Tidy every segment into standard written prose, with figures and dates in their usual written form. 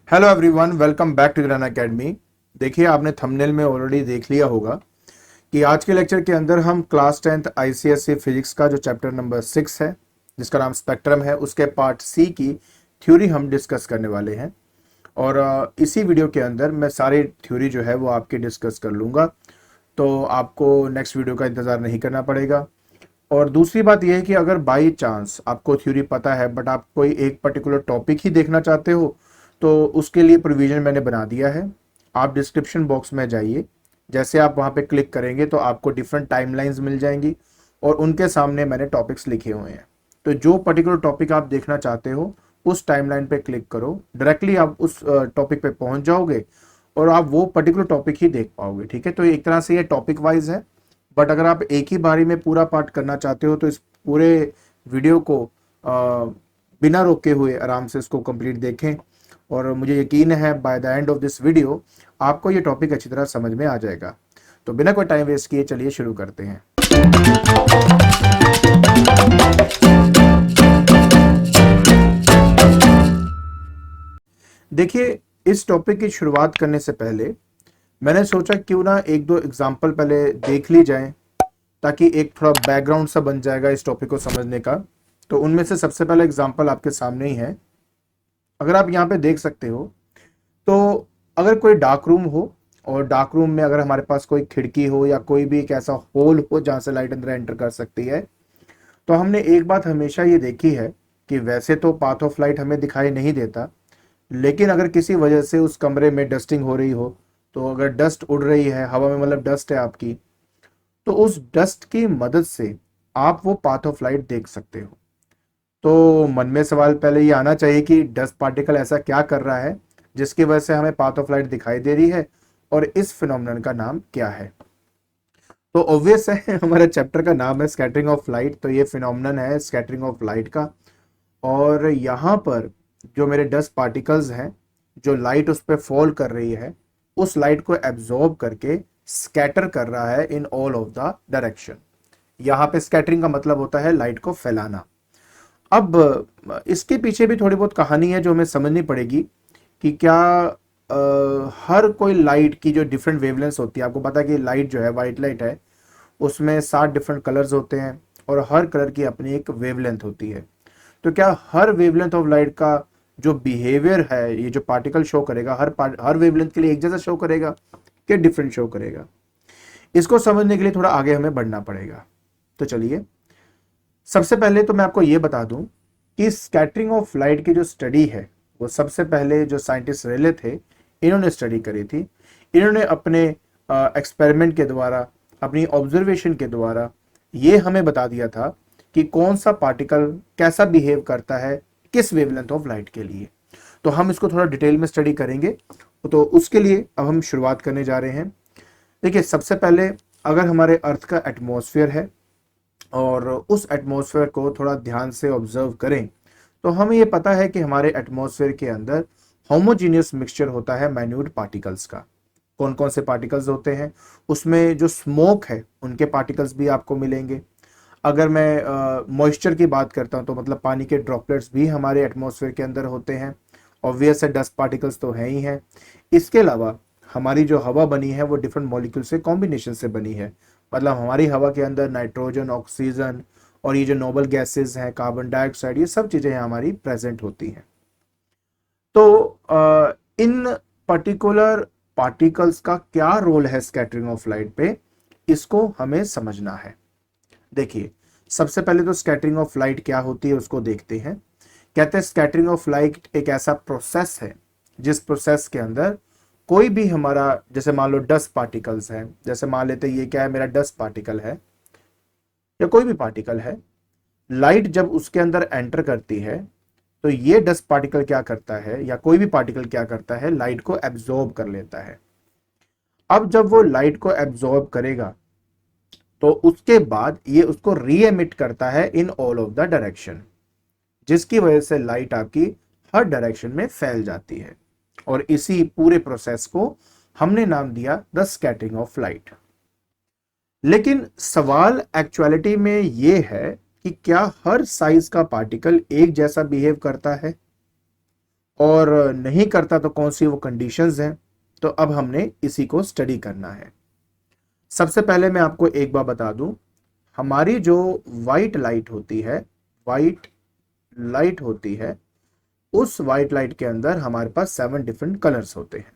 Hello everyone, welcome back to Run Academy. देखिए, आपने thumbnail में ऑलरेडी देख लिया होगा कि आज के लेक्चर के अंदर हम क्लास 10th आईसीएसई फिजिक्स का जो चैप्टर नंबर 6 है, जिसका नाम स्पेक्ट्रम है, उसके पार्ट सी की थ्योरी हम डिस्कस करने वाले हैं। और इसी वीडियो के अंदर मैं सारी थ्योरी जो है वो आपकी डिस्कस कर लूँगा, तो आपको नेक्स्ट वीडियो का इंतज़ार नहीं करना पड़ेगा। और दूसरी बात यह है कि अगर बाई चांस आपको थ्योरी पता है बट आप कोई एक पर्टिकुलर टॉपिक ही देखना चाहते हो, तो उसके लिए प्रोविज़न मैंने बना दिया है। आप डिस्क्रिप्शन बॉक्स में जाइए, जैसे आप वहाँ पे क्लिक करेंगे तो आपको डिफरेंट टाइमलाइंस मिल जाएंगी और उनके सामने मैंने टॉपिक्स लिखे हुए हैं। तो जो पर्टिकुलर टॉपिक आप देखना चाहते हो उस टाइमलाइन पे क्लिक करो, डायरेक्टली आप उस टॉपिक पे पहुंच जाओगे और आप वो पर्टिकुलर टॉपिक ही देख पाओगे। ठीक है, तो एक तरह से ये टॉपिक वाइज है, बट अगर आप एक ही बारी में पूरा पार्ट करना चाहते हो तो इस पूरे वीडियो को बिना रोके हुए आराम से इसको कंप्लीट देखें। और मुझे यकीन है by the end of this video आपको ये टॉपिक अच्छी तरह समझ में आ जाएगा। तो बिना कोई टाइम वेस्ट किए चलिए शुरू करते हैं। देखिए, इस टॉपिक की शुरुआत करने से पहले मैंने सोचा क्यों ना एक दो एग्जाम्पल पहले देख ली जाए, ताकि एक थोड़ा बैकग्राउंड सा बन जाएगा इस टॉपिक को समझने का। तो उनमें से सबसे पहला एग्जाम्पल आपके सामने ही है। अगर आप यहाँ पे देख सकते हो तो अगर कोई डार्क रूम हो और डार्क रूम में अगर हमारे पास कोई खिड़की हो या कोई भी एक ऐसा होल हो जहाँ से लाइट अंदर एंटर कर सकती है, तो हमने एक बात हमेशा ये देखी है कि वैसे तो पाथ ऑफ लाइट हमें दिखाई नहीं देता, लेकिन अगर किसी वजह से उस कमरे में डस्टिंग हो रही हो, तो अगर डस्ट उड़ रही है हवा में, मतलब डस्ट है आपकी, तो उस डस्ट की मदद से आप वो पाथ ऑफ लाइट देख सकते हो। तो मन में सवाल पहले ये आना चाहिए कि डस्ट पार्टिकल ऐसा क्या कर रहा है जिसकी वजह से हमें पाथ ऑफ लाइट दिखाई दे रही है, और इस फिनोमेनन का नाम क्या है। तो ऑब्वियस है हमारे चैप्टर का नाम है स्कैटरिंग ऑफ लाइट, तो ये फिनोमेनन है स्कैटरिंग ऑफ लाइट का। और यहाँ पर जो मेरे डस्ट पार्टिकल्स हैं, जो लाइट उस पर फॉल कर रही है, उस लाइट को एब्जॉर्ब करके स्कैटर कर रहा है in all of the direction. यहाँ पे स्कैटरिंग का मतलब होता है लाइट को फैलाना। अब इसके पीछे भी थोड़ी बहुत कहानी है जो हमें समझनी पड़ेगी कि क्या हर कोई लाइट की जो डिफरेंट वेवलेंथ होती है, आपको पता है कि लाइट जो है, वाइट लाइट है, उसमें 7 डिफरेंट कलर्स होते हैं और हर कलर की अपनी एक वेवलेंथ होती है। तो क्या हर वेवलेंथ ऑफ लाइट का जो बिहेवियर है, ये जो पार्टिकल शो करेगा, हर वेवलेंथ के लिए एक जैसा शो करेगा कि डिफरेंट शो करेगा? इसको समझने के लिए थोड़ा आगे हमें बढ़ना पड़ेगा। तो चलिए, सबसे पहले तो मैं आपको ये बता दूं कि स्कैटरिंग ऑफ लाइट की जो स्टडी है वो सबसे पहले जो साइंटिस्ट रेले थे, इन्होंने स्टडी करी थी। इन्होंने अपने एक्सपेरिमेंट के द्वारा, अपनी ऑब्जर्वेशन के द्वारा ये हमें बता दिया था कि कौन सा पार्टिकल कैसा बिहेव करता है किस वेवलेंथ ऑफ लाइट के लिए। तो हम इसको थोड़ा डिटेल में स्टडी करेंगे। तो उसके लिए अब हम शुरुआत करने जा रहे हैं। देखिए, सबसे पहले अगर हमारे अर्थ का एटमॉस्फेयर है और उस एटमॉस्फेयर को थोड़ा ध्यान से ऑब्जर्व करें, तो हमें ये पता है कि हमारे एटमॉस्फेयर के अंदर होमोजीनियस मिक्सचर होता है माइन्यूट पार्टिकल्स का। कौन कौन से पार्टिकल्स होते हैं? उसमें जो स्मोक है उनके पार्टिकल्स भी आपको मिलेंगे। अगर मैं मॉइस्चर की बात करता हूं तो मतलब पानी के ड्रॉपलेट्स भी हमारे एटमॉस्फेयर के अंदर होते हैं। ऑब्वियस है, डस्ट पार्टिकल्स तो हैं ही हैं। इसके अलावा हमारी जो हवा बनी है वो डिफरेंट मॉलिक्यूल से कॉम्बिनेशन से बनी है। मतलब हमारी हवा के अंदर नाइट्रोजन, ऑक्सीजन और ये जो नोबल गैसेस हैं, कार्बन डाइऑक्साइड, ये सब चीजें हमारी प्रेजेंट होती हैं। तो इन पर्टिकुलर पार्टिकल्स का क्या रोल है स्कैटरिंग ऑफ लाइट पे, इसको हमें समझना है। देखिए, सबसे पहले तो स्कैटरिंग ऑफ लाइट क्या होती है उसको देखते हैं। कहते हैं स्कैटरिंग ऑफ लाइट एक ऐसा प्रोसेस है जिस प्रोसेस के अंदर कोई भी हमारा, जैसे मान लो डस्ट पार्टिकल्स है, जैसे मान लेते ये क्या है, मेरा डस्ट पार्टिकल है या कोई भी पार्टिकल है, लाइट जब उसके अंदर एंटर करती है तो ये डस्ट पार्टिकल क्या करता है या कोई भी पार्टिकल क्या करता है, लाइट को एब्जॉर्ब कर लेता है। अब जब वो लाइट को एब्जॉर्ब करेगा तो उसके बाद ये उसको री एमिट करता है in all of the direction, जिसकी वजह से लाइट आपकी हर डायरेक्शन में फैल जाती है। और इसी पूरे प्रोसेस को हमने नाम दिया द स्कैटरिंग ऑफ लाइट। लेकिन सवाल एक्चुअलिटी में यह है कि क्या हर साइज का पार्टिकल एक जैसा बिहेव करता है? और नहीं करता तो कौन सी वो कंडीशंस हैं। तो अब हमने इसी को स्टडी करना है। सबसे पहले मैं आपको एक बार बता दूं, हमारी जो वाइट लाइट होती है, वाइट लाइट होती है, उस वाइट लाइट के अंदर हमारे पास 7 डिफरेंट कलर्स होते हैं,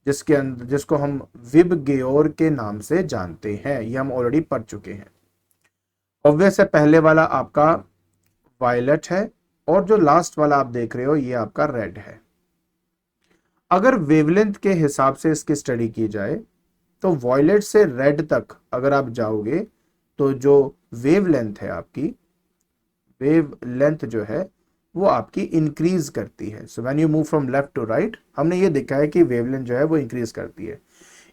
जिसके अंदर जिसको हम विब गेयोर के नाम से जानते हैं। ये हम ऑलरेडी पढ़ चुके हैं। ऑब्वियस है, पहले वाला आपका वायलेट है और जो लास्ट वाला आप देख रहे हो ये आपका रेड है। अगर वेवलेंथ के हिसाब से इसकी स्टडी की जाए तो वॉयलेट से रेड तक अगर आप जाओगे तो जो वेवलेंथ है आपकी, वेव लेंथ जो है वो आपकी इंक्रीज करती है। So when you move from left to right, हमने ये देखा है कि वेवलेंथ जो है वो इंक्रीज करती है।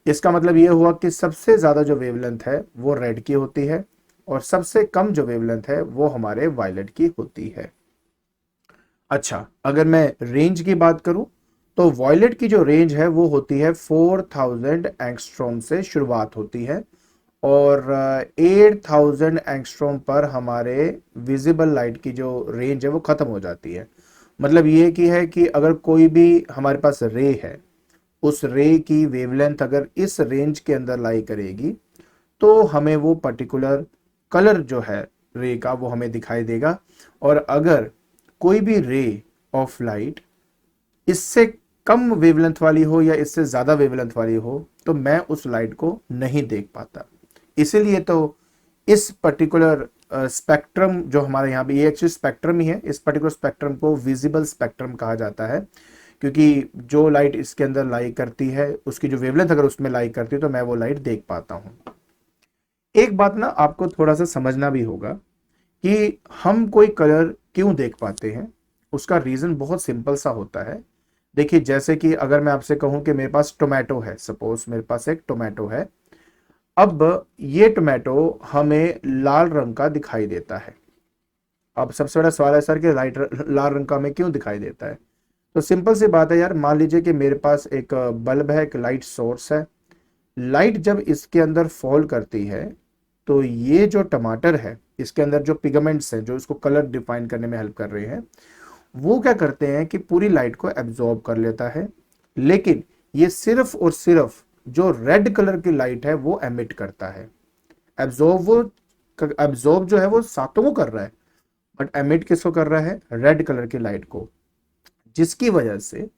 इसका मतलब ये हुआ कि सबसे ज्यादा जो वेवलेंथ है वो रेड की होती है और सबसे कम जो वेवलेंथ है वो हमारे वायलेट की होती है। अच्छा, अगर मैं रेंज की बात करूं तो वॉयलेट की जो रेंज है वो होती है 4000 एंगस्ट्रॉम से शुरुआत होती है और 8000 एंगस्ट्रॉम पर हमारे विजिबल लाइट की जो रेंज है वो खत्म हो जाती है। मतलब ये कि है कि अगर कोई भी हमारे पास रे है, उस रे की वेवलेंथ अगर इस रेंज के अंदर लाई करेगी तो हमें वो पर्टिकुलर कलर जो है रे का वो हमें दिखाई देगा। और अगर कोई भी रे ऑफ लाइट इससे कम वेवलेंथ वाली हो या इससे ज्यादा वेवलेंथ वाली हो तो मैं उस लाइट को नहीं देख पाता। इसीलिए तो इस पर्टिकुलर स्पेक्ट्रम जो हमारे यहाँ पे, ये एक्चुअली स्पेक्ट्रम ही है, इस पर्टिकुलर स्पेक्ट्रम को विजिबल स्पेक्ट्रम कहा जाता है, क्योंकि जो लाइट इसके अंदर लाई करती है उसकी जो वेवलेंथ अगर उसमें लाई करती है तो मैं वो लाइट देख पाता हूँ। एक बात ना आपको थोड़ा सा समझना भी होगा कि हम कोई कलर क्यों देख पाते हैं। उसका रीजन बहुत सिंपल सा होता है। देखिए, जैसे कि अगर मैं आपसे कहूं कि मेरे पास टोमेटो है, सपोज मेरे पास एक टोमेटो है, अब ये टोमेटो हमें लाल रंग का दिखाई देता है। अब सबसे बड़ा सवाल है सर कि लाल रंग का हमें क्यों दिखाई देता है। तो सिंपल सी बात है यार, मान लीजिए कि मेरे पास एक बल्ब है, एक लाइट सोर्स है। लाइट जब इसके अंदर फॉल करती है तो ये जो टमाटर है इसके अंदर जो पिगमेंट्स हैं जो इसको कलर डिफाइन करने में हेल्प कर रहे हैं, वो क्या करते हैं कि पूरी लाइट को एब्जॉर्ब कर लेता है। लेकिन ये सिर्फ और सिर्फ जो रेड कलर की लाइट है वो एमिट करता है। एब्जॉर्ब जो है वो सातों को कर रहा है, बट एमिट किसको कर रहा है? रेड कलर की लाइट को। जिसकी वजह से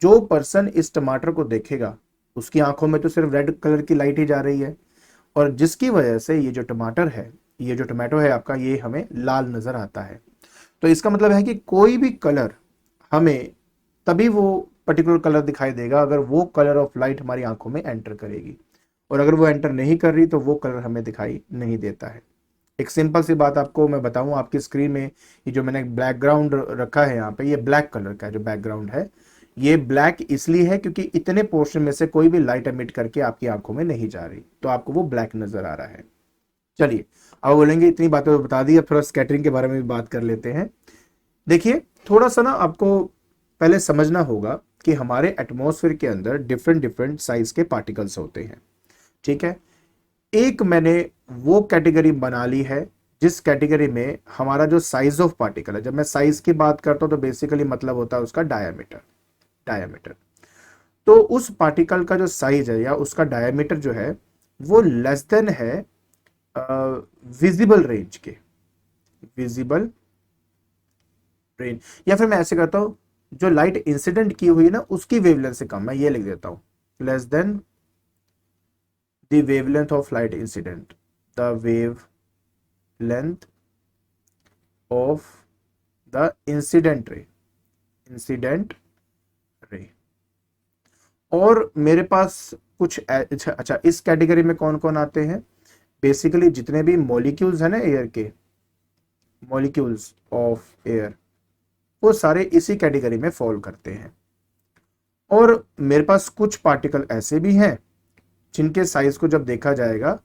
जो पर्सन इस टमाटर को देखेगा उसकी आंखों में तो सिर्फ रेड कलर की लाइट ही जा रही है, और जिसकी वजह से ये जो टमाटर है, ये जो टमाटो है आपका, ये हमें लाल नजर आता है। तो इसका मतलब है कि कोई भी कलर हमें तभी वो पर्टिकुलर कलर दिखाई देगा अगर वो कलर ऑफ लाइट हमारी आंखों में एंटर करेगी, और अगर वो एंटर नहीं कर रही तो वो कलर हमें दिखाई नहीं देता है। एक सिंपल सी बात आपको मैं बताऊं, आपकी स्क्रीन में ये जो मैंने बैकग्राउंड रखा है यहाँ पे, ये ब्लैक कलर का जो बैकग्राउंड है, ये ब्लैक इसलिए है क्योंकि इतने पोर्शन में से कोई भी लाइट एमिट करके आपकी आंखों में नहीं जा रही, तो आपको वो ब्लैक नजर आ रहा है। चलिए, अब बोलेंगे इतनी बातें तो बता दी, अब थोड़ा स्कैटरिंग के बारे में भी बात कर लेते हैं। देखिए, थोड़ा सा ना आपको पहले समझना होगा कि हमारे एटमॉस्फेयर के अंदर डिफरेंट डिफरेंट साइज के पार्टिकल्स होते हैं। ठीक है, एक मैंने वो कैटेगरी बना ली है जिस कैटेगरी में हमारा जो साइज ऑफ पार्टिकल है, जब मैं साइज की बात करता हूं तो बेसिकली मतलब होता है उसका डायामीटर। डायामीटर तो उस पार्टिकल का जो साइज है या उसका डायामीटर जो है वो लेस देन है विजिबल रेंज के, विजिबल रेंज, या फिर मैं ऐसे करता हूं जो लाइट इंसिडेंट की हुई है ना उसकी वेवलेंथ से कम, मैं ये लिख देता हूं less than the wavelength of light incident, the wavelength of the incident ray, incident ray. और मेरे पास कुछ अच्छा, इस कैटेगरी में कौन कौन आते हैं? बेसिकली जितने भी मॉलिक्यूल्स हैं ना एयर के, मॉलिक्यूल्स ऑफ एयर, वो सारे इसी कैटेगरी में फॉल करते हैं। और मेरे पास कुछ पार्टिकल ऐसे भी हैं जिनके साइज को जब देखा जाएगा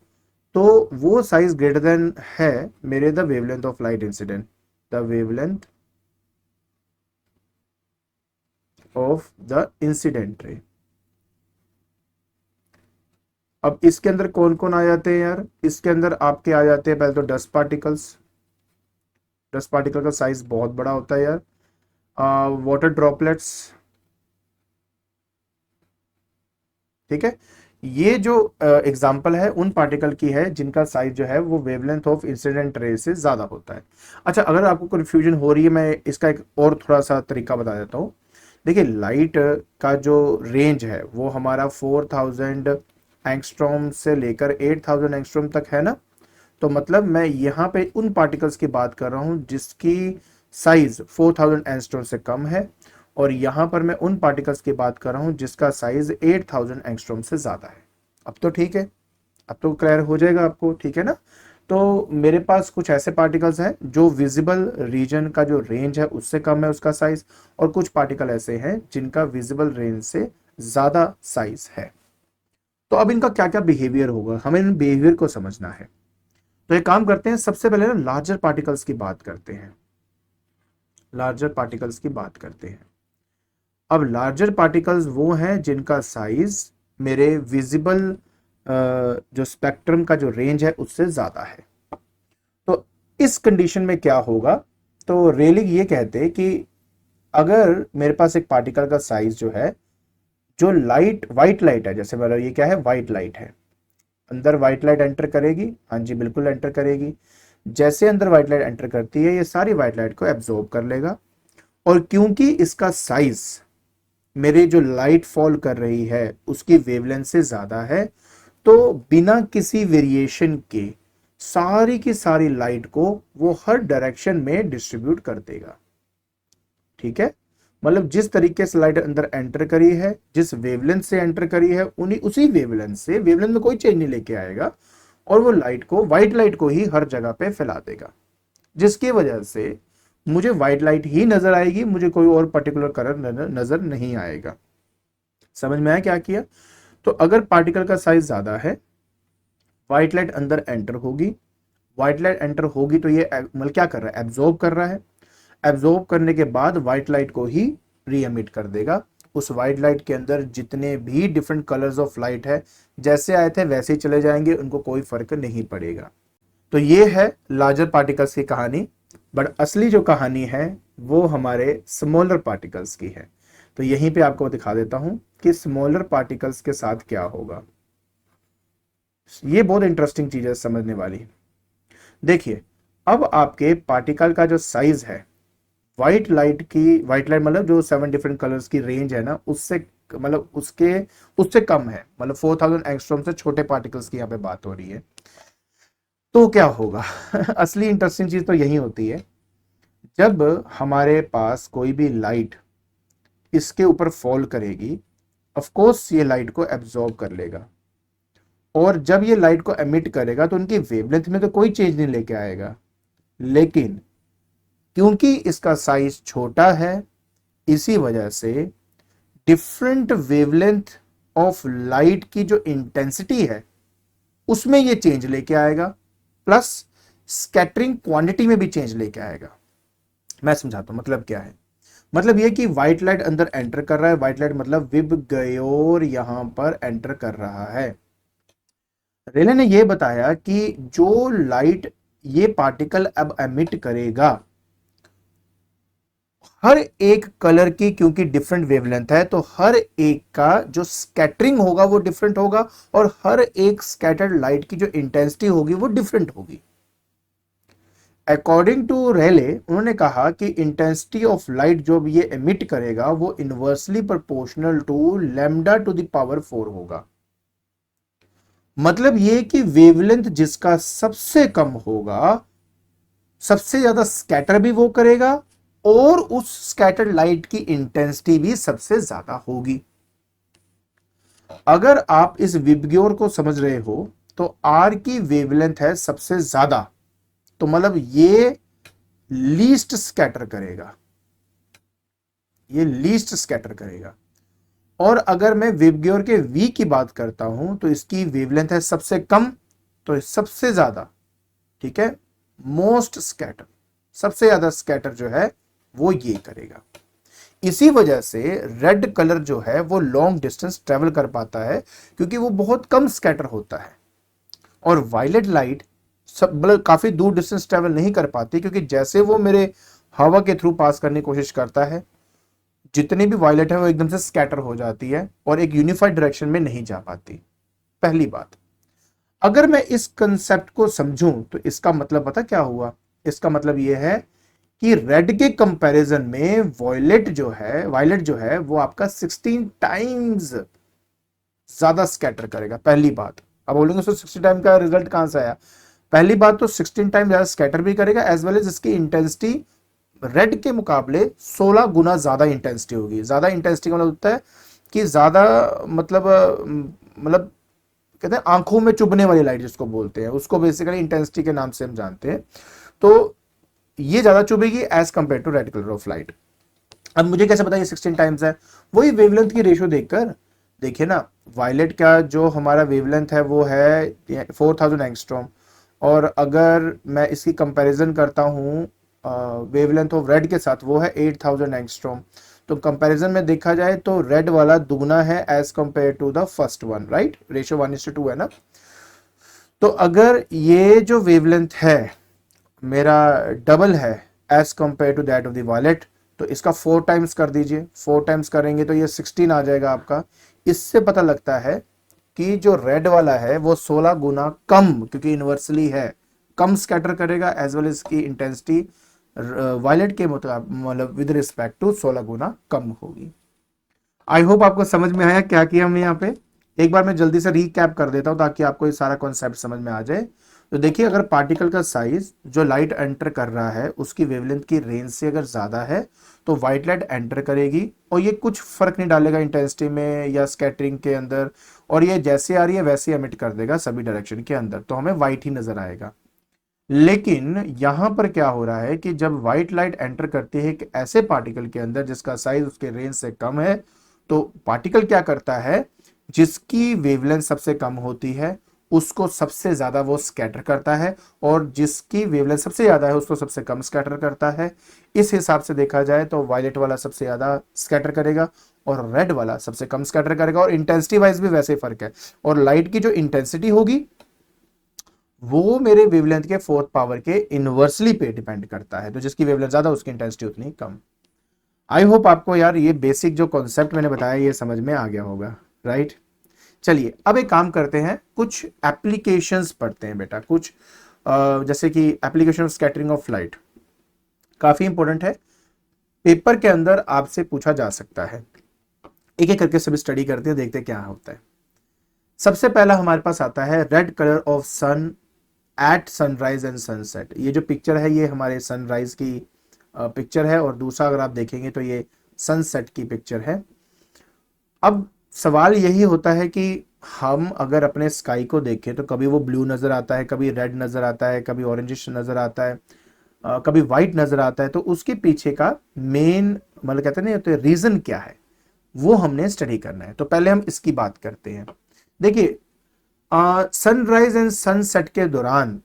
तो वो साइज ग्रेटर देन है मेरे the wavelength of light incident, the wavelength of the incident ray. अब इसके अंदर कौन कौन आ जाते हैं यार? इसके अंदर आपके आ जाते हैं पहले तो डस्ट पार्टिकल्स। डस्ट पार्टिकल का साइज बहुत बड़ा होता है यार। वाटर ड्रॉपलेट्स, ठीक है। ये जो एग्जाम्पल है उन पार्टिकल की है जिनका साइज जो है वो वेवलेंथ ऑफ इंसिडेंट रे से ज्यादा होता है। अच्छा, अगर आपको कंफ्यूजन हो रही है, मैं इसका एक और थोड़ा सा तरीका बता देता हूँ। देखिए, लाइट का जो रेंज है वो हमारा 4000 एंगस्ट्रॉम से लेकर 8000 एंगस्ट्रॉम तक है ना। तो मतलब मैं यहाँ पे उन पार्टिकल्स की बात कर रहा हूँ जिसकी साइज 4000 एंगस्ट्रॉम से कम है, और यहां पर मैं उन पार्टिकल्स की बात कर रहा हूं जिसका साइज 8000 एंगस्ट्रॉम से ज्यादा है। अब तो ठीक है, अब तो क्लियर हो जाएगा आपको, ठीक है ना। तो मेरे पास कुछ ऐसे पार्टिकल्स हैं जो विजिबल रीजन का जो रेंज है उससे कम है उसका साइज, और कुछ पार्टिकल ऐसे हैं जिनका विजिबल रेंज से ज्यादा साइज है। तो अब इनका क्या क्या बिहेवियर होगा, हमें इन बिहेवियर को समझना है। तो एक काम करते हैं, सबसे पहले ना लार्जर पार्टिकल्स की बात करते हैं। लार्जर पार्टिकल्स की बात करते हैं। अब लार्जर पार्टिकल्स वो हैं जिनका साइज मेरे विजिबल जो स्पेक्ट्रम का जो रेंज है उससे ज्यादा है। तो इस कंडीशन में क्या होगा, तो रेलिंग ये कहते हैं कि अगर मेरे पास एक पार्टिकल का साइज जो है, जो लाइट व्हाइट लाइट है, जैसे मतलब ये क्या है, व्हाइट लाइट है, अंदर व्हाइट लाइट एंटर करेगी, हाँ जी बिल्कुल एंटर करेगी। जैसे अंदर व्हाइट लाइट एंटर करती है ये सारी व्हाइट लाइट को एब्जॉर्ब कर लेगा, और क्योंकि इसका साइज मेरे जो लाइट फॉल कर रही है उसकी वेवलेंथ से ज्यादा है, तो बिना किसी वेरिएशन के सारी की सारी लाइट को वो हर डायरेक्शन में डिस्ट्रीब्यूट कर देगा, ठीक है। मतलब जिस तरीके से लाइट अंदर एंटर करी है, जिस वेवलेंथ से एंटर करी है, उन्हीं उसी वेवलेंथ से, वेवलेंथ में कोई चेंज नहीं लेके आएगा, और वो लाइट को, व्हाइट लाइट को ही हर जगह पे फैला देगा, जिसकी वजह से मुझे व्हाइट लाइट ही नजर आएगी, मुझे कोई और पर्टिकुलर कलर नजर नहीं आएगा। समझ में आया क्या किया। तो अगर पार्टिकल का साइज ज्यादा है, व्हाइट लाइट अंदर एंटर होगी, व्हाइट लाइट एंटर होगी तो ये मतलब क्या कर रहा है, एब्जॉर्ब कर रहा है। एब्जॉर्ब करने के बाद व्हाइट लाइट को ही री एमिट कर देगा। उस व्हाइट लाइट के अंदर जितने भी डिफरेंट कलर्स ऑफ लाइट है, जैसे आए थे वैसे ही चले जाएंगे, उनको कोई फर्क नहीं पड़ेगा। तो ये है लार्जर पार्टिकल्स की कहानी। बट असली जो कहानी है वो हमारे स्मॉलर पार्टिकल्स की है। तो यहीं पे आपको दिखा देता हूं कि स्मॉलर पार्टिकल्स के साथ क्या होगा। ये बहुत इंटरेस्टिंग चीज है समझने वाली। देखिए, अब आपके पार्टिकल का जो साइज है, व्हाइट लाइट की, व्हाइट लाइट मतलब जो 7 डिफरेंट कलर्स की रेंज है ना, उससे मतलब उससे कम है, मतलब 4000 एंगस्ट्रॉम से छोटे पार्टिकल्स की यहाँ पे बात हो रही है। तो क्या होगा असली इंटरेस्टिंग चीज तो यही होती है, जब हमारे पास कोई भी लाइट इसके ऊपर फॉल करेगी, ऑफ कोर्स ये लाइट को एब्जॉर्ब कर लेगा, और जब ये लाइट को एमिट करेगा तो उनकी वेवलेंथ में तो कोई चेंज नहीं लेके आएगा, लेकिन क्योंकि इसका साइज छोटा है, इसी वजह से डिफरेंट वेवलेंथ ऑफ लाइट की जो इंटेंसिटी है उसमें ये चेंज लेके आएगा, प्लस स्कैटरिंग क्वांटिटी में भी चेंज लेके आएगा। मैं समझाता हूं मतलब क्या है। मतलब ये कि व्हाइट लाइट अंदर एंटर कर रहा है, व्हाइट लाइट मतलब विबगयोर यहां पर एंटर कर रहा है। रेले ने यह बताया कि जो लाइट ये पार्टिकल अब एमिट करेगा, हर एक कलर की क्योंकि डिफरेंट वेवलेंथ है, तो हर एक का जो स्कैटरिंग होगा वो डिफरेंट होगा, और हर एक स्कैटर्ड लाइट की जो इंटेंसिटी होगी वो डिफरेंट होगी। अकॉर्डिंग टू रेले, उन्होंने कहा कि इंटेंसिटी ऑफ लाइट जो भी ये एमिट करेगा वो inversely proportional to lambda to the power 4 होगा। मतलब ये कि वेवलेंथ जिसका सबसे कम होगा, सबसे ज्यादा स्कैटर भी वो करेगा, और उस स्कैटर्ड लाइट की इंटेंसिटी भी सबसे ज्यादा होगी। अगर आप इस विबग्योर को समझ रहे हो, तो आर की वेवलेंथ है सबसे ज्यादा, तो मतलब ये लीस्ट स्कैटर करेगा, ये लीस्ट स्कैटर करेगा। और अगर मैं विबग्योर के वी की बात करता हूं तो इसकी वेवलेंथ है सबसे कम, तो सबसे ज्यादा, ठीक है, मोस्ट स्कैटर, सबसे ज्यादा स्कैटर जो है वो ये करेगा। इसी वजह से रेड कलर जो है वो लॉन्ग डिस्टेंस ट्रेवल कर पाता है, क्योंकि वो बहुत कम स्कैटर होता है। और वायलेट लाइट सब मतलब काफी दूर डिस्टेंस ट्रेवल नहीं कर पाती, क्योंकि जैसे वो मेरे हवा के थ्रू पास करने की कोशिश करता है, जितनी भी वायलेट है वो एकदम से स्कैटर हो जाती है और एक यूनिफाइड डायरेक्शन में नहीं जा पाती। पहली बात, अगर मैं इस कंसेप्ट को समझूं तो इसका मतलब पता क्या हुआ? इसका मतलब यह है कि रेड के कंपैरिजन में वायलेट जो है वो आपका 16 टाइम्स ज्यादा स्कैटर करेगा। पहली बात, अब बोलेंगे 60 टाइम का रिजल्ट कहां से आया? पहली बात तो 16 टाइम ज्यादा स्कैटर भी करेगा, एज वेल एज इसकी इंटेंसिटी रेड के मुकाबले 16 गुना ज्यादा इंटेंसिटी होगी। ज्यादा इंटेंसिटी का मतलब होता है कि ज्यादा मतलब कहते हैं आंखों में चुभने वाली लाइट जिसको बोलते हैं, उसको बेसिकली इंटेंसिटी के नाम से हम जानते हैं। तो ये ज्यादा चुभेगी as compare to red colour of light. अब मुझे कैसे पता ये 16 टाइम्स है? वही वेवलेंथ की रेशियो देखकर। देखिए ना, वायलेट का जो हमारा वेवलेंथ है वो है 4000 एंगस्ट्रॉम, और अगर मैं इसकी कंपैरिजन करता हूँ वेवलेंथ ऑफ रेड के साथ, वो है 8000 एंगस्ट्रॉम। तो कंपैरिजन में देखा जाए तो रेड वाला दुगना है as compare to the first one, right? Ratio 1:2 है ना। तो अगर ये जो वेवलेंथ है मेरा डबल है as compare to that of the violet, तो इसका 4 टाइम्स कर दीजिए। 4 टाइम्स करेंगे तो ये 16 आ जाएगा आपका। इससे पता लगता है कि जो रेड वाला है वो 16 गुना कम, क्योंकि इनवर्सली है, कम स्कैटर करेगा, एज वेल इसकी इंटेंसिटी वायलेट के मतलब विद रिस्पेक्ट टू 16 गुना कम होगी। आई होप आपको समझ में आया क्या किया हमने यहाँ पे। एक बार मैं जल्दी से रीकैप कर देता हूँ ताकि आपको ये सारा कॉन्सेप्ट समझ में आ जाए। तो देखिए, अगर पार्टिकल का साइज जो लाइट एंटर कर रहा है उसकी वेवलेंथ की रेंज से अगर ज्यादा है तो व्हाइट लाइट एंटर करेगी, और ये कुछ फर्क नहीं डालेगा इंटेंसिटी में या स्कैटरिंग के अंदर, और ये जैसे आ रही है वैसे एमिट कर देगा सभी डायरेक्शन के अंदर, तो हमें व्हाइट ही नजर आएगा। लेकिन यहां पर क्या हो रहा है कि जब व्हाइट लाइट एंटर करती है एक ऐसे पार्टिकल के अंदर जिसका साइज उसके रेंज से कम है, तो पार्टिकल क्या करता है, जिसकी वेवलेंथ सबसे कम होती है उसको सबसे ज्यादा वो स्कैटर करता है, और जिसकी वेवलेंथ सबसे ज्यादा है उसको सबसे कम स्कैटर करता है। इस हिसाब से देखा जाए तो वायलेट वाला सबसे ज्यादा स्कैटर करेगा और रेड वाला सबसे कम स्कैटर करेगा, और इंटेंसिटी वाइज भी वैसे ही फर्क है। और लाइट की जो इंटेंसिटी होगी वो मेरे वेवलेंथ के 4th पावर के इनवर्सली पे डिपेंड करता है, तो जिसकी वेवलेंथ ज्यादा उसकी इंटेंसिटी उतनी कम। आई होप आपको यार ये बेसिक जो कॉन्सेप्ट मैंने बताया ये समझ में आ गया होगा, राइट? चलिए अब एक काम करते हैं, कुछ एप्लीकेशंस पढ़ते हैं बेटा। कुछ जैसे कि application of scattering of light काफी इंपॉर्टेंट है, पेपर के अंदर आपसे पूछा जा सकता है। एक एक करके सभी स्टडी करते हैं, देखते हैं क्या होता है। सबसे पहला हमारे पास आता है red colour of sun at sunrise and sunset. ये जो पिक्चर है ये हमारे सनराइज की पिक्चर है, और दूसरा अगर आप देखेंगे तो ये सनसेट की पिक्चर है। अब सवाल यही होता है कि हम अगर अपने स्काई को देखें तो कभी वो ब्लू नजर आता है, कभी रेड नजर आता है, कभी ऑरेंजिश नजर आता है, कभी व्हाइट नजर आता है, तो उसके पीछे का मेन मतलब कहते हैं ना तो रीजन क्या है वो हमने स्टडी करना है। तो पहले हम इसकी बात करते हैं। देखिए, सनराइज एंड सनसेट के दौरान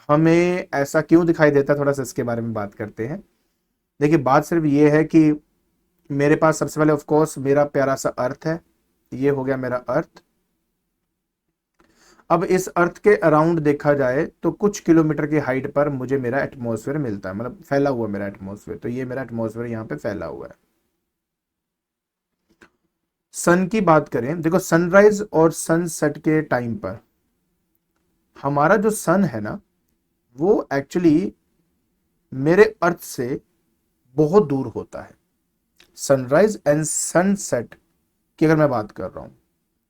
हमें ऐसा क्यों दिखाई देता है, थोड़ा सा इसके बारे में बात करते हैं। देखिए, बात सिर्फ ये है कि मेरे पास सबसे पहले ऑफ कोर्स मेरा प्यारा सा अर्थ है, ये हो गया मेरा अर्थ। अब इस अर्थ के अराउंड देखा जाए तो कुछ किलोमीटर की हाइट पर मुझे मेरा एटमॉस्फेयर मिलता है, मतलब फैला हुआ मेरा एटमॉस्फेयर। तो ये मेरा एटमॉस्फेयर यहाँ पे फैला हुआ है। सन की बात करें, देखो सनराइज और सनसेट के टाइम पर हमारा जो सन है ना वो एक्चुअली मेरे अर्थ से बहुत दूर होता है। सनराइज एंड सनसेट की अगर मैं बात कर रहा हूं,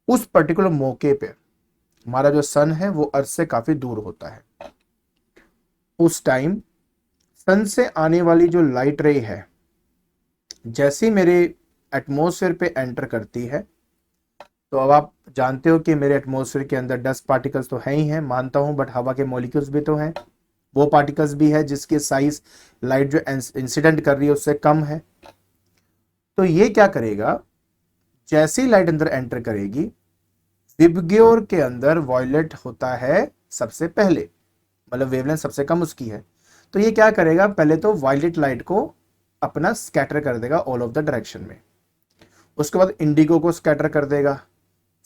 उस पर्टिकुलर मौके पे हमारा जो सन है वो अर्थ से काफी दूर होता है। उस टाइम सन से आने वाली जो लाइट रे है जैसे ही मेरे एटमॉस्फेयर पे एंटर करती है, तो अब आप जानते हो कि मेरे एटमॉस्फेयर के अंदर डस्ट पार्टिकल्स तो है ही हैं, मानता हूं, बट हवा के मॉलिक्यूल्स भी तो हैं, वो पार्टिकल्स भी है जिसके साइज लाइट जो इंसिडेंट कर रही है उससे कम है। तो ये क्या करेगा, जैसे ही लाइट अंदर एंटर करेगी, विबग्योर के अंदर वॉयलेट होता है सबसे पहले, मतलब वेवलेंथ सबसे कम उसकी है। तो ये क्या करेगा, पहले तो वॉयलेट लाइट को अपना स्कैटर कर देगा ऑल ऑफ द डायरेक्शन में, उसके बाद इंडिगो को स्कैटर कर देगा,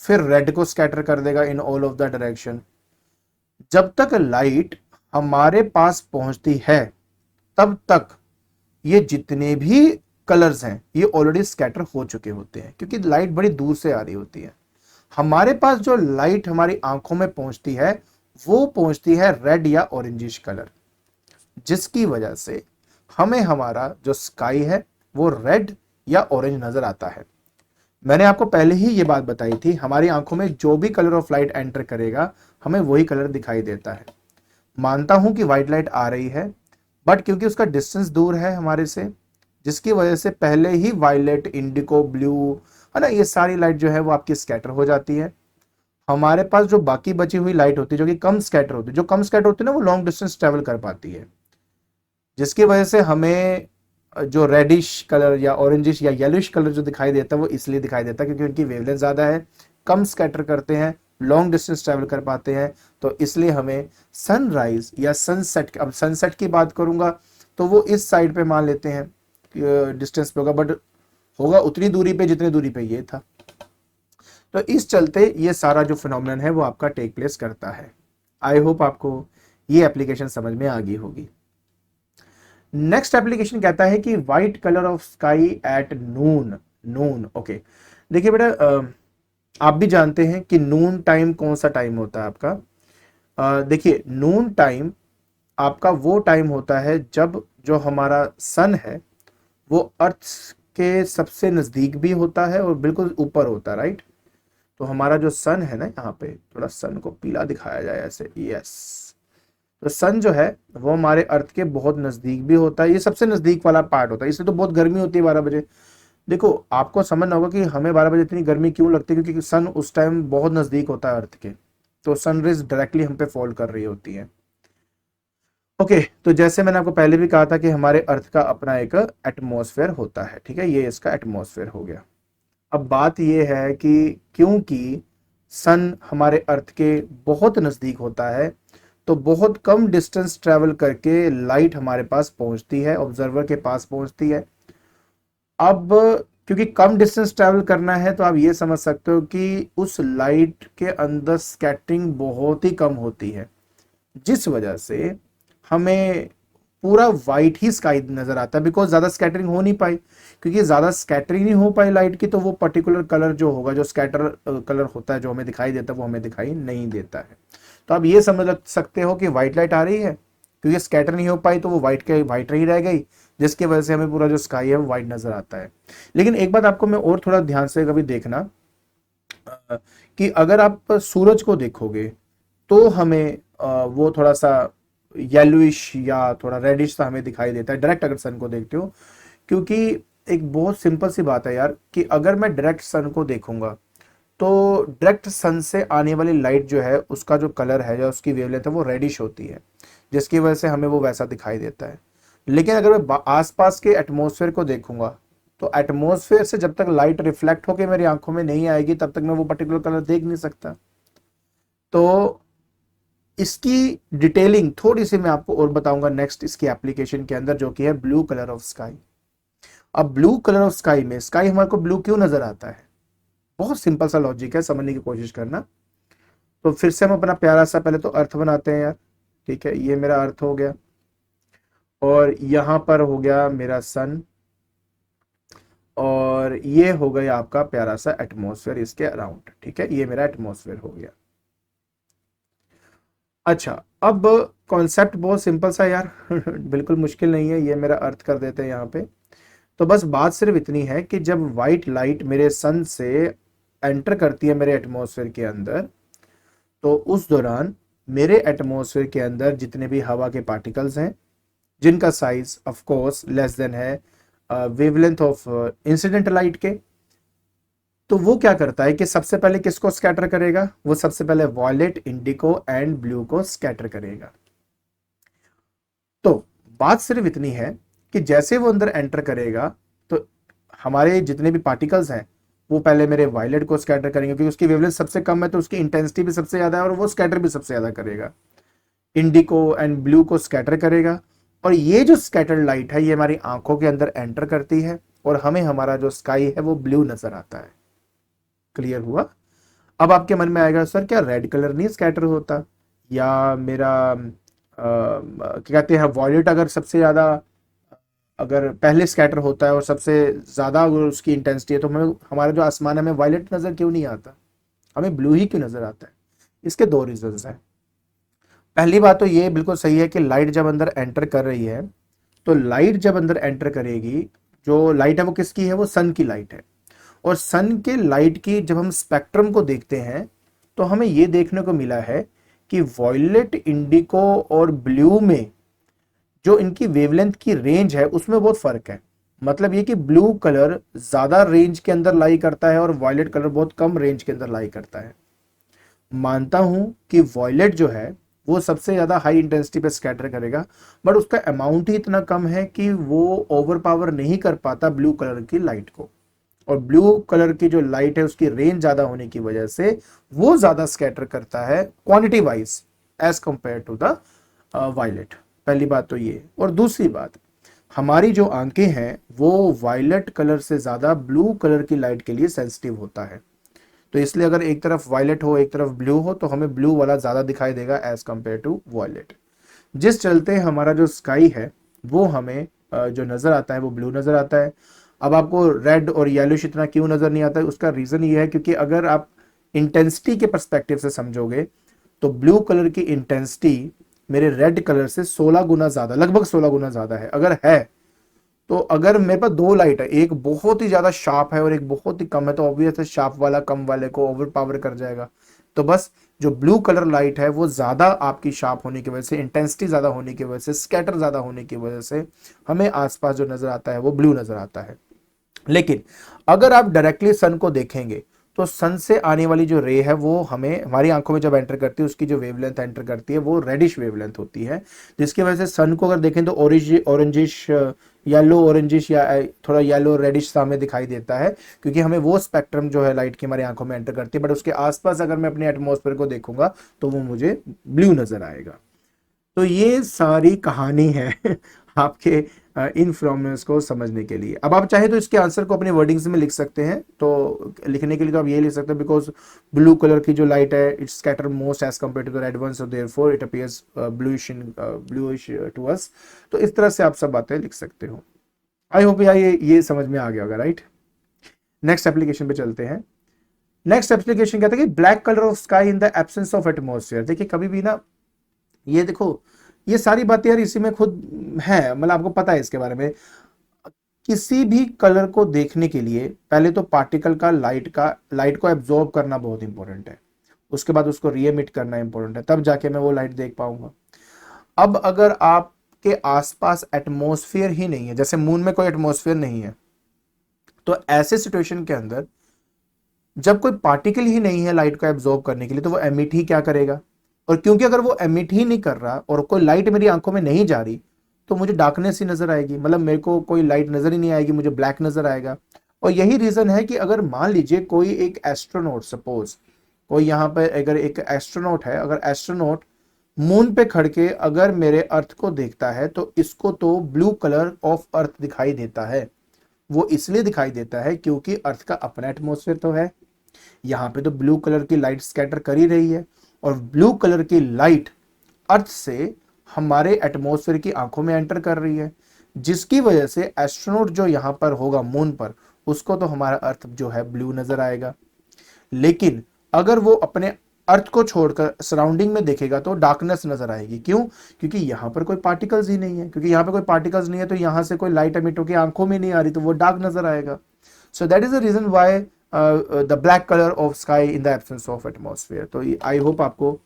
फिर रेड को स्कैटर कर देगा in all of the direction. जब तक लाइट हमारे पास पहुंचती है तब तक ये जितने भी कलर्स हैं ये ऑलरेडी स्कैटर हो चुके होते हैं, क्योंकि लाइट बड़ी दूर से आ रही होती है। हमारे पास जो लाइट हमारी आंखों में पहुंचती है वो पहुंचती है रेड या ऑरेंजिश कलर, जिसकी वजह से हमें हमारा जो स्काई है वो रेड या ऑरेंज नजर आता है। मैंने आपको पहले ही ये बात बताई थी, हमारी आंखों में जो भी कलर ऑफ लाइट एंटर करेगा हमें वही कलर दिखाई देता है। मानता हूं कि व्हाइट लाइट आ रही है, बट क्योंकि उसका डिस्टेंस दूर है हमारे से, जिसकी वजह से पहले ही वायलेट, इंडिको, ब्लू है ना, ये सारी लाइट जो है वो आपकी स्कैटर हो जाती है। हमारे पास जो बाकी बची हुई लाइट होती है जो कि कम स्कैटर होती है, जो कम स्कैटर होती है ना वो लॉन्ग डिस्टेंस ट्रेवल कर पाती है, जिसकी वजह से हमें जो रेडिश कलर या ऑरेंजिश या येलोइश कलर जो दिखाई देता है वो इसलिए दिखाई देता है क्योंकि उनकी वेवलेंथ ज्यादा है, कम स्कैटर करते हैं, लॉन्ग डिस्टेंस ट्रेवल कर पाते हैं। तो इसलिए हमें सनराइज या सनसेट, अब सनसेट की बात करूंगा तो वो इस साइड पे मान लेते हैं डिस्टेंस पे होगा, बट होगा उतनी दूरी पे जितनी दूरी पे ये था। तो इस चलते ये सारा जो फिनोमेनन है वो आपका टेक प्लेस करता है। आई होप आपको ये एप्लीकेशन समझ में आ गई होगी। नेक्स्ट एप्लीकेशन कहता है कि white colour of sky at noon. Noon, okay. देखिए बेटा, आप भी जानते हैं कि नून टाइम कौन सा टाइम होता है आपका। देखिए, नून टाइम आपका वो टाइम होता है जब जो हमारा सन है वो अर्थ के सबसे नजदीक भी होता है और बिल्कुल ऊपर होता है, राइट। तो हमारा जो सन है ना, यहाँ पे थोड़ा सन को पीला दिखाया जाए ऐसे, यस। तो सन जो है वो हमारे अर्थ के बहुत नजदीक भी होता है, ये सबसे नजदीक वाला पार्ट होता है, इसलिए तो बहुत गर्मी होती है 12 बजे। देखो, आपको समझना होगा कि हमें 12 बजे इतनी गर्मी क्यों लगती है, क्योंकि सन उस टाइम बहुत नजदीक होता है अर्थ के, तो सनरेज डायरेक्टली हम पे फॉल कर रही होती है। ओके, तो जैसे मैंने आपको पहले भी कहा था कि हमारे अर्थ का अपना एक एटमॉस्फेयर होता है, ठीक है, ये इसका एटमॉस्फेयर हो गया। अब बात ये है कि क्योंकि सन हमारे अर्थ के बहुत नजदीक होता है तो बहुत कम डिस्टेंस ट्रेवल करके लाइट हमारे पास पहुंचती है, ऑब्जर्वर के पास पहुंचती है। अब क्योंकि कम डिस्टेंस ट्रेवल करना है तो आप ये समझ सकते हो कि उस लाइट के अंदर स्कैटरिंग बहुत ही कम होती है, जिस वजह से हमें पूरा वाइट ही स्काई नजर आता है, बिकॉज ज्यादा स्कैटरिंग हो नहीं पाई। क्योंकि ज्यादा स्कैटरिंग नहीं हो पाई लाइट की तो वो पर्टिकुलर कलर जो होगा, जो स्कैटर कलर होता है जो हमें दिखाई देता है वो हमें दिखाई नहीं देता है। तो आप ये समझ सकते हो कि व्हाइट लाइट आ रही है, क्योंकि स्कैटर नहीं हो पाई तो वो व्हाइट के व्हाइट ही रह गई, जिसकी वजह से हमें पूरा जो स्काई है वो व्हाइट नजर आता है। लेकिन एक बात आपको मैं और थोड़ा ध्यान से कभी देखना, कि अगर आप सूरज को देखोगे तो हमें वो थोड़ा सा येलोइश या थोड़ा रेडिश सा हमें दिखाई देता है डायरेक्ट अगर सन को देखते हो। क्योंकि एक बहुत सिंपल सी बात है यार, कि अगर मैं डायरेक्ट सन को देखूंगा तो डायरेक्ट सन से आने वाली लाइट जो है उसका जो कलर है या उसकी वेवलेंथ है वो रेडिश होती है, जिसकी वजह से हमें वो वैसा दिखाई देता है। लेकिन अगर मैं आसपास के एटमॉस्फेयर को देखूंगा तो एटमॉस्फेयर से जब तक लाइट रिफ्लेक्ट होकर मेरी आंखों में नहीं आएगी तब तक मैं वो पर्टिकुलर कलर देख नहीं सकता। तो इसकी डिटेलिंग थोड़ी सी मैं आपको और बताऊंगा नेक्स्ट इसकी एप्लीकेशन के अंदर, जो कि है ब्लू कलर ऑफ स्काई। अब ब्लू कलर ऑफ स्काई में स्काई हमारे को ब्लू क्यों नजर आता है, बहुत सिंपल सा लॉजिक है, समझने की कोशिश करना। तो फिर से हम अपना प्यारा सा पहले तो अर्थ बनाते हैं यार, ठीक है, ये मेरा अर्थ हो गया और यहां पर हो गया मेरा सन और ये हो गया आपका प्यारा सा एटमॉस्फेयर इसके अराउंड, ठीक है, ये मेरा एटमॉस्फेयर हो गया। अच्छा, अब कॉन्सेप्ट बहुत सिंपल सा यार बिल्कुल मुश्किल नहीं है, ये मेरा अर्थ कर देते हैं यहाँ पे। तो बस बात सिर्फ इतनी है कि जब व्हाइट लाइट मेरे सन से एंटर करती है मेरे एटमॉस्फेयर के अंदर, तो उस दौरान मेरे एटमॉस्फेयर के अंदर जितने भी हवा के पार्टिकल्स हैं, जिनका size of course less than है वेवलेंथ ऑफ इंसिडेंट लाइट के, तो वो क्या करता है कि सबसे पहले किसको स्कैटर करेगा, वो सबसे पहले वॉयलेट, इंडिको एंड ब्लू को स्कैटर करेगा। तो बात सिर्फ इतनी है कि जैसे वो अंदर एंटर करेगा तो हमारे जितने भी पार्टिकल्स हैं वो पहले मेरे वायलेट को स्कैटर करेंगे, क्योंकि उसकी वेवलेंथ सबसे कम है तो उसकी इंटेंसिटी भी सबसे ज्यादा है और वो स्कैटर भी सबसे ज्यादा करेगा। इंडिको एंड ब्लू को स्कैटर करेगा और ये जो स्कैटर्ड लाइट है ये हमारी आंखों के अंदर एंटर करती है और हमें हमारा जो स्काई है वो ब्लू नजर आता है। क्लियर हुआ? अब आपके मन में आएगा सर क्या रेड कलर नहीं स्कैटर होता, या मेरा क्या कहते हैं वॉयलेट अगर सबसे ज्यादा अगर पहले स्कैटर होता है और सबसे ज़्यादा अगर उसकी इंटेंसिटी है, तो हमें हमारा जो आसमान है हमें वायलेट नज़र क्यों नहीं आता, हमें ब्लू ही क्यों नज़र आता है? इसके दो रीजंस हैं। पहली बात तो ये बिल्कुल सही है कि लाइट जब अंदर एंटर कर रही है, तो लाइट जब अंदर एंटर करेगी, जो लाइट है वो किसकी है, वो सन की लाइट है। और सन के लाइट की जब हम स्पेक्ट्रम को देखते हैं तो हमें ये देखने को मिला है कि वॉयलेट, इंडिको और ब्लू में जो इनकी वेवलेंथ की रेंज है उसमें बहुत फर्क है। मतलब ये कि ब्लू कलर ज्यादा रेंज के अंदर लाई करता है और वॉयलेट कलर बहुत कम रेंज के अंदर लाई करता है। मानता हूं कि वॉयलेट जो है वो सबसे ज्यादा हाई इंटेंसिटी पे स्कैटर करेगा, बट उसका अमाउंट ही इतना कम है कि वो ओवर पावर नहीं कर पाता ब्लू कलर की लाइट को। और ब्लू कलर की जो लाइट है उसकी रेंज ज्यादा होने की वजह से वो ज्यादा स्कैटर करता है quantity wise as compare to the violet. पहली बात तो ये। और दूसरी बात, हमारी जो आंखें हैं वो वायलेट कलर से ज्यादा ब्लू कलर की लाइट के लिए सेंसिटिव होता है। तो इसलिए अगर एक तरफ वायलेट हो एक तरफ ब्लू हो तो हमें ब्लू वाला ज्यादा दिखाई देगा एज कंपेयर टू वायलेट। जिस चलते हमारा जो स्काई है वो हमें जो नजर आता है वो ब्लू नजर आता है। अब आपको रेड और येलोइश इतना क्यों नजर नहीं आता है, उसका रीजन ये है क्योंकि अगर आप इंटेंसिटी के पर्सपेक्टिव से समझोगे तो ब्लू कलर की इंटेंसिटी मेरे रेड कलर से 16 गुना ज्यादा, लगभग 16 गुना ज्यादा है। अगर है तो अगर मेरे पास दो लाइट है, एक बहुत ही ज्यादा शार्प है और एक बहुत ही कम है, तो ऑब्वियस है शार्प वाला कम वाले को ओवर पावर कर जाएगा। तो बस जो ब्लू कलर लाइट है वो ज्यादा आपकी शार्प होने की वजह से, इंटेंसिटी ज्यादा होने की वजह से, स्कैटर ज्यादा होने की वजह से हमें आसपास जो नजर आता है वो ब्लू नजर आता है। लेकिन अगर आप डायरेक्टली सन को देखेंगे तो सन से आने वाली जो रे है वो हमें हमारी आंखों में जब एंटर करती है उसकी जो वेवलेंथ एंटर करती है वो रेडिश वेवलेंथ होती है, जिसकी वजह से सन को अगर देखें तो ऑरेंजिश, येलो ऑरेंजिश या थोड़ा येलो रेडिश सा हमें दिखाई देता है, क्योंकि हमें वो स्पेक्ट्रम जो है लाइट की हमारी आंखों में एंटर करती है। बट उसके आसपास अगर मैं अपने एटमॉस्फेयर को देखूंगा तो वो मुझे ब्लू नजर आएगा। तो ये सारी कहानी है आपके इन फिनोमेनन्स को समझने के लिए। अब आप चाहे तो इसके आंसर को अपने वर्डिंग्स में लिख सकते हैं। तो लिखने के लिए तो आप ये लिख सकते हैं, बिकॉज ब्लू कलर की जो लाइट है it's scatter most as compare to the red one, so therefore it appears bluish to us. तो इस तरह से आप सब बातें लिख सकते हो। आई होप यार ये समझ में आ गया होगा, राइट। नेक्स्ट एप्लीकेशन पे चलते हैं। नेक्स्ट एप्लीकेशन कहता है कि black colour of sky in the absence of atmosphere. देखिए कभी भी ना, ये देखो ये सारी बातें यार इसी में खुद है, मतलब आपको पता है इसके बारे में। किसी भी कलर को देखने के लिए पहले तो पार्टिकल का लाइट को एब्जॉर्ब करना बहुत इंपॉर्टेंट है, उसके बाद उसको री एमिट करना इंपॉर्टेंट है, तब जाके मैं वो लाइट देख पाऊंगा। अब अगर आपके आसपास एटमॉस्फेयर ही नहीं है, जैसे मून में कोई एटमॉस्फेयर नहीं है, तो ऐसे सिचुएशन के अंदर जब कोई पार्टिकल ही नहीं है लाइट को एब्जॉर्ब करने के लिए, तो वो एमिट ही क्या करेगा। और क्योंकि अगर वो एमिट ही नहीं कर रहा और कोई लाइट मेरी आंखों में नहीं जा रही, तो मुझे डार्कनेस ही नजर आएगी, मतलब मेरे को कोई लाइट नजर ही नहीं आएगी, मुझे ब्लैक नजर आएगा। और यही रीजन है कि अगर मान लीजिए कोई एक एस्ट्रोनॉट, सपोज कोई यहाँ पर अगर एक एस्ट्रोनॉट है, अगर एस्ट्रोनॉट मून पे खड़ के अगर मेरे अर्थ को देखता है तो इसको तो ब्लू कलर ऑफ अर्थ दिखाई देता है। वो इसलिए दिखाई देता है क्योंकि अर्थ का अपना एटमॉस्फेयर तो है, यहाँ पे तो ब्लू कलर की लाइट स्कैटर कर ही रही है, और ब्लू कलर की लाइट अर्थ से हमारे एटमॉस्फेयर की आंखों में एंटर कर रही है, जिसकी वजह से एस्ट्रोनॉट जो यहां पर होगा मून पर, उसको तो हमारा अर्थ जो है ब्लू नजर आएगा। लेकिन अगर वो अपने अर्थ को छोड़कर सराउंडिंग में देखेगा तो डार्कनेस नजर आएगी। क्यों? क्योंकि यहां पर कोई पार्टिकल्स ही नहीं है, क्योंकि यहां पर कोई पार्टिकल्स नहीं है तो यहां से कोई लाइट एमिट होकर आंखों में नहीं आ रही, तो वो डार्क नजर आएगा। So that is the reason why the black colour of sky in the absence of atmosphere. तो आई होप आपको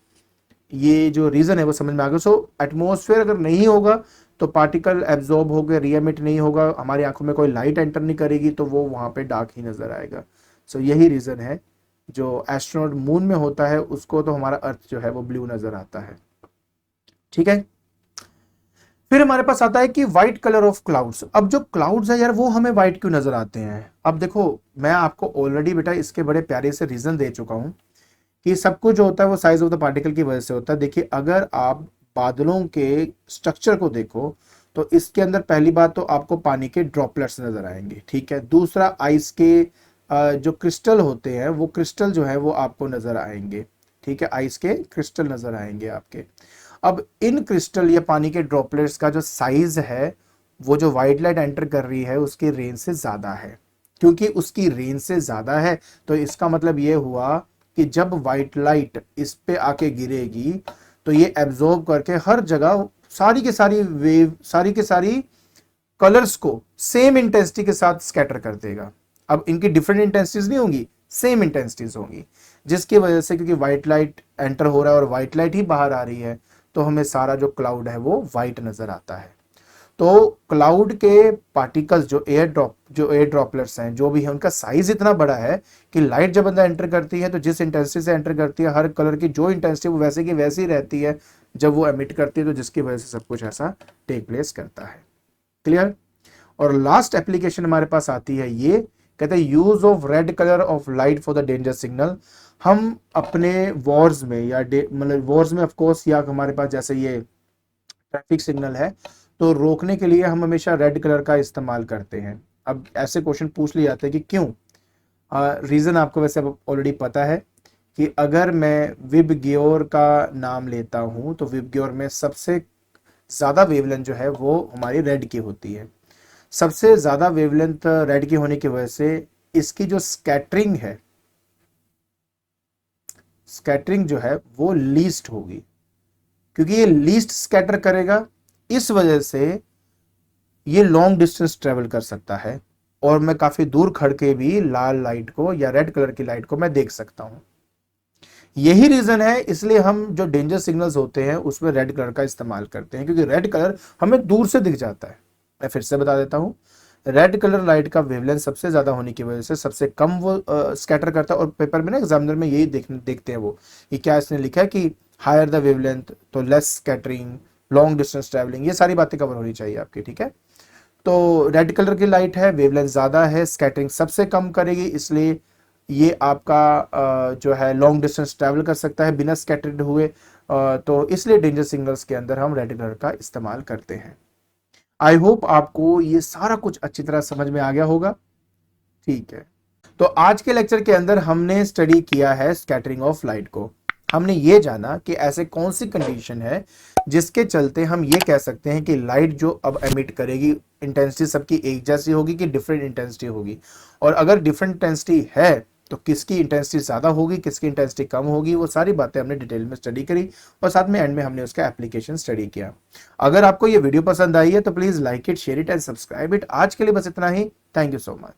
ये जो रीजन है वो समझ में आ गया। सो एटमॉस्फेयर अगर नहीं होगा तो पार्टिकल एब्जॉर्ब हो गए, रीएमिट नहीं होगा, हमारी आंखों में कोई लाइट एंटर नहीं करेगी, तो वो वहां पे डार्क ही नजर आएगा। सो यही रीजन है, जो एस्ट्रोनॉट मून में होता है उसको तो हमारा अर्थ जो है वो ब्लू नजर आता है। ठीक है। फिर हमारे पास आता है कि व्हाइट कलर ऑफ क्लाउड्स। अब जो क्लाउड्स है यार वो हमें व्हाइट क्यों नजर आते हैं? अब देखो, मैं आपको ऑलरेडी बेटा इसके बड़े प्यारे से रीजन दे चुका हूं कि सब कुछ जो होता है वो साइज ऑफ द पार्टिकल की वजह से होता है। देखिए अगर आप बादलों के स्ट्रक्चर को देखो तो इसके अंदर पहली बात तो आपको पानी के ड्रॉपलेट्स नजर आएंगे, ठीक है। दूसरा, आइस के जो क्रिस्टल होते हैं वो क्रिस्टल जो है वो आपको नजर आएंगे, ठीक है। आइस के क्रिस्टल नजर आएंगे आपके। अब इन क्रिस्टल या पानी के ड्रॉपलेट्स का जो साइज है वो जो वाइट लाइट एंटर कर रही है उसकी रेंज से ज़्यादा है। क्योंकि उसकी रेंज से ज़्यादा है तो इसका मतलब ये हुआ कि जब वाइट लाइट इस पे आके गिरेगी तो ये एब्जॉर्ब करके हर जगह सारी के सारी वेव, सारी के सारी कलर्स को सेम इंटेंसिटी के साथ स्कैटर कर देगा। अब इनकी डिफरेंट इंटेंसिटीज नहीं होंगी, सेम इंटेंसिटीज होंगी, जिसकी वजह से क्योंकि व्हाइट लाइट एंटर हो रहा है और व्हाइट लाइट ही बाहर आ रही है तो हमें सारा जो क्लाउड है वो व्हाइट नजर आता है। तो क्लाउड के पार्टिकल्स जो एयर ड्रॉपलेट्स हैं जो भी है उनका साइज इतना बड़ा है कि लाइट जब अंदर एंटर करती है तो जिस इंटेंसिटी से एंटर करती है हर कलर की जो इंटेंसिटी वो वैसे की वैसी रहती है जब वो एमिट करती है, तो जिसकी वजह से सब कुछ ऐसा टेक प्लेस करता है। क्लियर। और लास्ट एप्लीकेशन हमारे पास आती है, ये कहते हैं use of red colour of light for the danger signal. हम अपने वॉर्स में या मतलब वॉर्स में ऑफ कोर्स, या हमारे पास जैसे ये ट्रैफिक सिग्नल है तो रोकने के लिए हम हमेशा रेड कलर का इस्तेमाल करते हैं। अब ऐसे क्वेश्चन पूछ लिए जाते हैं कि क्यों। रीजन आपको वैसे ऑलरेडी पता है कि अगर मैं विबग्योर का नाम लेता हूं तो विबग्योर में सबसे ज्यादा वेवलेंथ जो है वो हमारी रेड की होती है। सबसे ज्यादा वेवलेंथ रेड की होने की वजह से इसकी जो स्कैटरिंग है, स्कैटरिंग जो है वो लीस्ट होगी, क्योंकि ये लीस्ट स्कैटर करेगा। इस वजह से ये लॉन्ग डिस्टेंस ट्रेवल कर सकता है और मैं काफी दूर खड़ के भी लाल लाइट को या रेड कलर की लाइट को मैं देख सकता हूं। यही रीजन है, इसलिए हम जो डेंजर सिग्नल्स होते हैं उसमें रेड कलर का इस्तेमाल करते हैं, क्योंकि रेड कलर हमें दूर से दिख जाता है। मैं फिर से बता देता हूं, रेड कलर लाइट का वेवलेंथ सबसे ज्यादा होने की वजह से सबसे कम वो स्कैटर करता है। और पेपर में ना एग्जामिनर में यही देखते हैं वो कि क्या इसने लिखा है कि हायर द वेवलेंथ तो less scattering, long distance travelling, ये सारी बातें कवर होनी चाहिए आपकी। ठीक है, तो रेड कलर की लाइट है, वेवलेंथ ज्यादा है, स्कैटरिंग सबसे कम करेगी, इसलिए ये आपका जो है लॉन्ग डिस्टेंस ट्रैवल कर सकता है बिना स्कैटर्ड हुए। तो इसलिए डेंजर सिग्नल्स के अंदर हम रेड कलर का इस्तेमाल करते हैं। आई होप आपको ये सारा कुछ अच्छी तरह समझ में आ गया होगा। ठीक है, तो आज के लेक्चर के अंदर हमने स्टडी किया है स्कैटरिंग ऑफ लाइट को। हमने ये जाना कि ऐसे कौन सी कंडीशन है जिसके चलते हम ये कह सकते हैं कि लाइट जो अब एमिट करेगी इंटेंसिटी सबकी एक जैसी होगी कि डिफरेंट इंटेंसिटी होगी, और अगर डिफरेंट इंटेंसिटी है तो किसकी इंटेंसिटी ज्यादा होगी, किसकी इंटेंसिटी कम होगी, वो सारी बातें हमने डिटेल में स्टडी करी और साथ में एंड में हमने उसका एप्लीकेशन स्टडी किया। अगर आपको ये वीडियो पसंद आई है तो please like it, share it and subscribe it. आज के लिए बस इतना ही। Thank you so much.